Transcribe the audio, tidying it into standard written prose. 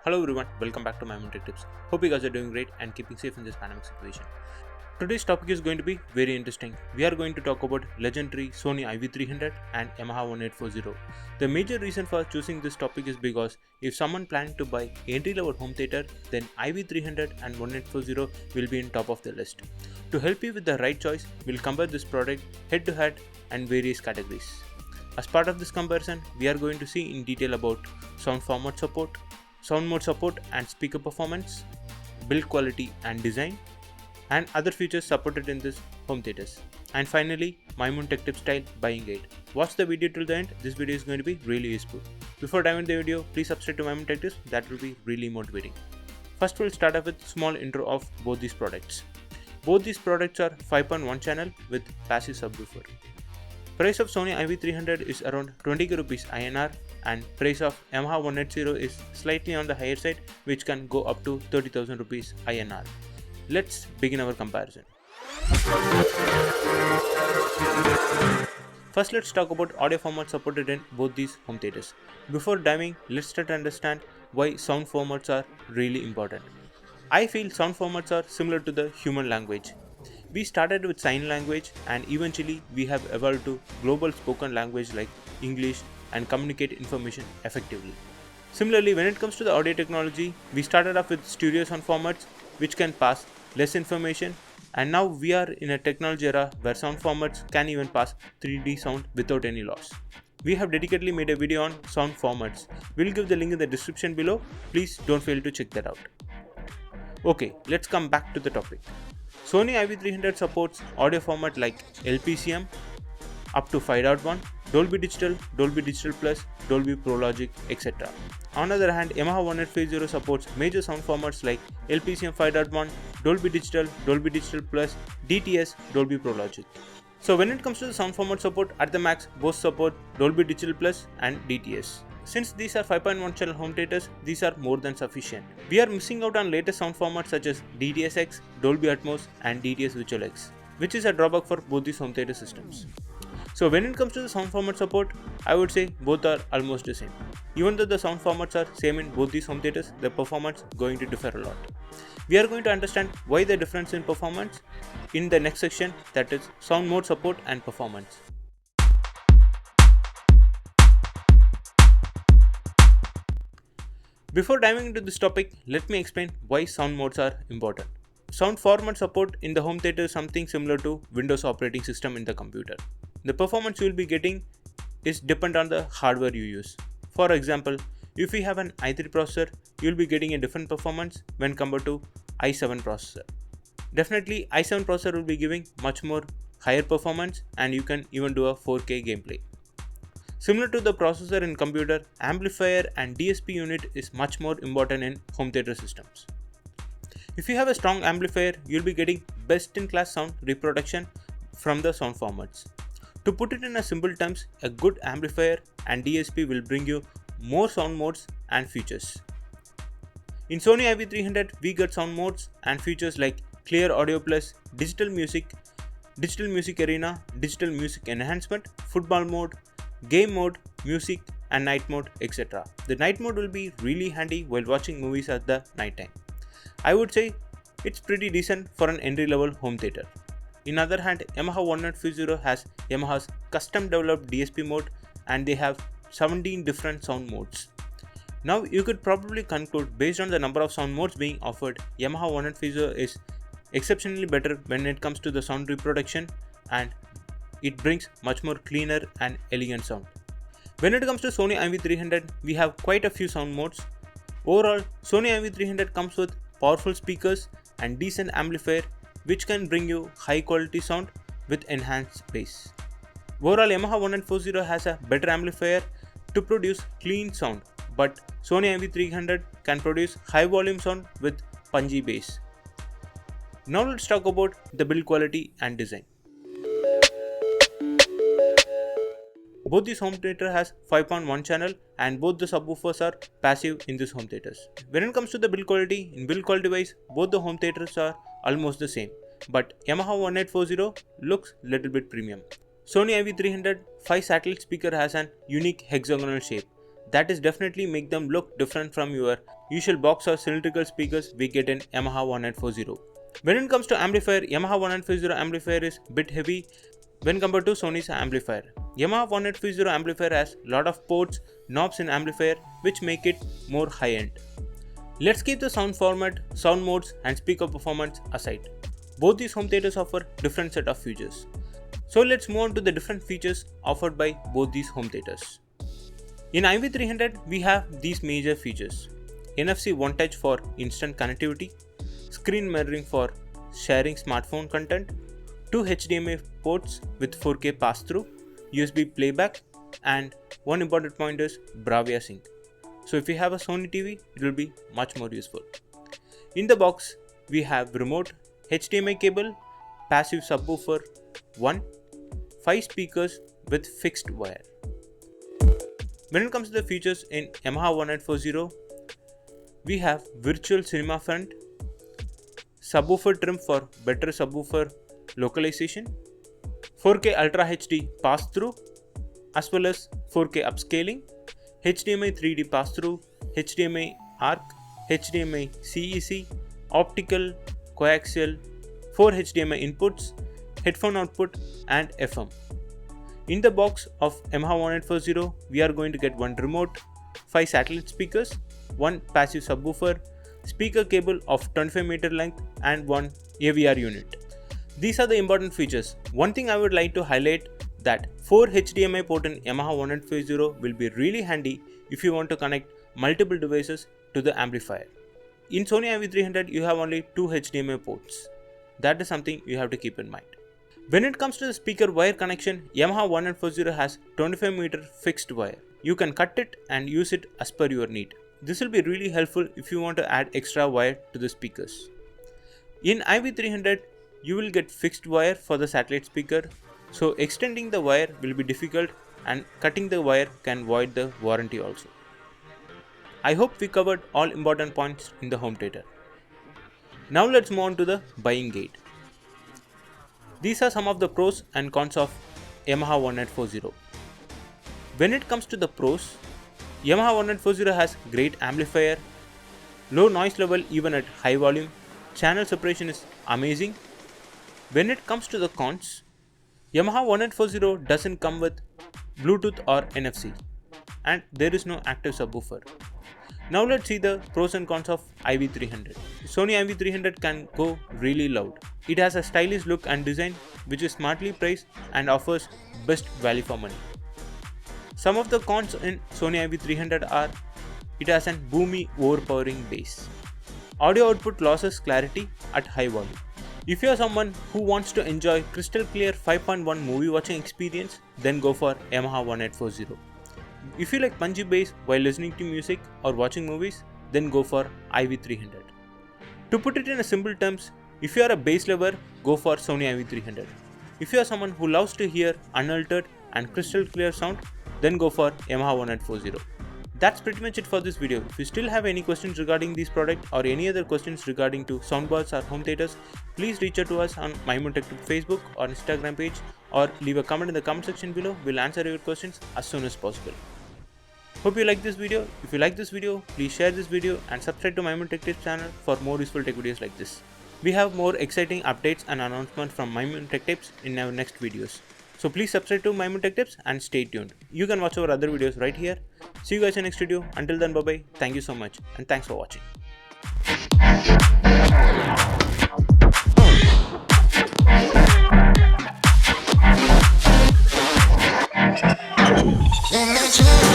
Hello everyone, welcome back to my Tech Tips. Hope you guys are doing great and keeping safe in this pandemic situation. Today's topic is going to be very interesting. We are going to talk about legendary Sony IV300 and Yamaha 1840. The major reason for choosing this topic is because if someone planning to buy entry-level home theater, then IV300 and 1840 will be in top of the list. To help you with the right choice, we'll compare this product head-to-head and various categories. As part of this comparison, we are going to see in detail about sound format support, sound mode support and speaker performance, build quality and design, and other features supported in this home theaters. And finally, my Tech Tip style buying guide. Watch the video till the end, this video is going to be really useful. Before diving into the video, please subscribe to my Tech Tips, that will be really motivating. First we'll start off with small intro of both these products. Both these products are 5.1 channel with passive subwoofer. Price of Sony IV300 is around 20k rupees INR and price of Yamaha 180 is slightly on the higher side, which can go up to 30,000 rupees INR. Let's begin our comparison. First, let's talk about audio format supported in both these home theaters. Before diving, let's try to understand why sound formats are really important. I feel sound formats are similar to the human language. We started with sign language and eventually we have evolved to global spoken language like English and communicate information effectively. Similarly, when it comes to the audio technology, we started off with stereo sound formats which can pass less information, and now we are in a technology era where sound formats can even pass 3D sound without any loss. We have dedicatedly made a video on sound formats. We'll give the link in the description below. Please don't fail to check that out. Okay, let's come back to the topic. Sony IV300 supports audio format like LPCM up to 5.1, Dolby Digital Plus, Dolby Pro Logic, etc. On the other hand, Yamaha 1840 supports major sound formats like LPCM 5.1, Dolby Digital Plus, DTS, Dolby Pro Logic. So when it comes to the sound format support, at the max, both support Dolby Digital Plus and DTS. Since these are 5.1 channel home theaters, these are more than sufficient. We are missing out on latest sound formats such as DTS-X, Dolby Atmos and DTS Visual X, which is a drawback for both these home theater systems. So when it comes to the sound format support, I would say both are almost the same. Even though the sound formats are same in both these home theaters, the performance going to differ a lot. We are going to understand why the difference in performance in the next section, that is sound mode support and performance. Before diving into this topic, let me explain why sound modes are important. Sound format support in the home theater is something similar to Windows operating system in the computer. The performance you will be getting is dependent on the hardware you use. For example, if you have an i3 processor, you will be getting a different performance when compared to i7 processor. Definitely, i7 processor will be giving much more higher performance and you can even do a 4K gameplay. Similar to the processor in computer, amplifier and DSP unit is much more important in home theater systems. If you have a strong amplifier, you'll be getting best-in-class sound reproduction from the sound formats. To put it in a simple terms, a good amplifier and DSP will bring you more sound modes and features. In Sony IV300, we get sound modes and features like Clear Audio Plus, Digital Music Arena, Digital Music Enhancement, Football Mode, Game Mode, Music and Night Mode, etc. The Night Mode will be really handy while watching movies at the night time. I would say it's pretty decent for an entry-level home theater. In other hand, Yamaha 1840 has Yamaha's custom developed DSP mode and they have 17 different sound modes. Now you could probably conclude based on the number of sound modes being offered, Yamaha 1840 is exceptionally better when it comes to the sound reproduction and it brings much more cleaner and elegant sound. When it comes to Sony IV300, we have quite a few sound modes. Overall, Sony IV300 comes with powerful speakers and decent amplifier which can bring you high quality sound with enhanced bass. Overall, Yamaha 1840 has a better amplifier to produce clean sound, but Sony IV300 can produce high volume sound with punchy bass. Now let's talk about the build quality and design. Both these home theater has 5.1 channel and both the subwoofers are passive in these home theaters. When it comes to the build quality, in build quality wise, both the home theaters are almost the same, but Yamaha 1840 looks little bit premium. Sony IV300 5 satellite speaker has an unique hexagonal shape. That is definitely make them look different from your usual box or cylindrical speakers we get in Yamaha 1840. When it comes to amplifier, Yamaha 1840 amplifier is bit heavy when compared to Sony's amplifier. Yamaha 1840 amplifier has lot of ports, knobs in amplifier which make it more high-end. Let's keep the sound format, sound modes and speaker performance aside. Both these home theaters offer different set of features. So let's move on to the different features offered by both these home theaters. In IV300 we have these major features: NFC One Touch for instant connectivity, screen mirroring for sharing smartphone content, 2 HDMI ports with 4K pass-through, USB playback, and one important point is Bravia Sync. So if you have a Sony TV, it will be much more useful. In the box we have remote, HDMI cable, passive subwoofer 1, 5 speakers with fixed wire. When it comes to the features in Yamaha 1840, we have virtual cinema front, subwoofer trim for better subwoofer localization, 4K Ultra HD pass-through as well as 4K upscaling, HDMI 3D pass-through, HDMI ARC, HDMI CEC, optical, coaxial, 4 HDMI inputs, headphone output and FM. In the box of Yamaha 1840, we are going to get one remote, 5 satellite speakers, one passive subwoofer, speaker cable of 25 meter length and one AVR unit. These are the important features. One thing I would like to highlight that 4 HDMI port in Yamaha 1840 will be really handy if you want to connect multiple devices to the amplifier. In Sony IV300 you have only 2 HDMI ports. That is something you have to keep in mind. When it comes to the speaker wire connection, Yamaha 1840 has 25 meter fixed wire. You can cut it and use it as per your need. This will be really helpful if you want to add extra wire to the speakers. In IV300 you will get fixed wire for the satellite speaker, so extending the wire will be difficult and cutting the wire can void the warranty also. I hope we covered all important points in the home theater. Now let's move on to the buying guide. These are some of the pros and cons of Yamaha 1840. When it comes to the pros, Yamaha 1840 has great amplifier, low noise level even at high volume, channel separation is amazing. When it comes to the cons, Yamaha 1840 doesn't come with Bluetooth or NFC and there is no active subwoofer. Now let's see the pros and cons of IV300. Sony IV300 can go really loud. It has a stylish look and design which is smartly priced and offers best value for money. Some of the cons in Sony IV300 are: it has an boomy, overpowering bass. Audio output loses clarity at high volume. If you are someone who wants to enjoy crystal clear 5.1 movie watching experience, then go for Yamaha 1840. If you like punchy bass while listening to music or watching movies, then go for IV300. To put it in a simple terms, if you are a bass lover, go for Sony IV300. If you are someone who loves to hear unaltered and crystal clear sound, then go for Yamaha 1840. That's pretty much it for this video. If you still have any questions regarding this product or any other questions regarding to soundbars or home theaters, please reach out to us on MyMoonTechTip Facebook or Instagram page, or leave a comment in the comment section below. We'll answer your questions as soon as possible. Hope you like this video. If you like this video, please share this video and subscribe to MyMoonTechTips channel for more useful tech videos like this. We have more exciting updates and announcements from MyMoonTechTips in our next videos. So please subscribe to MyMoonTechTips and stay tuned. You can watch our other videos right here. See you guys in the next video. Until then, bye bye. Thank you so much and thanks for watching. Let's go.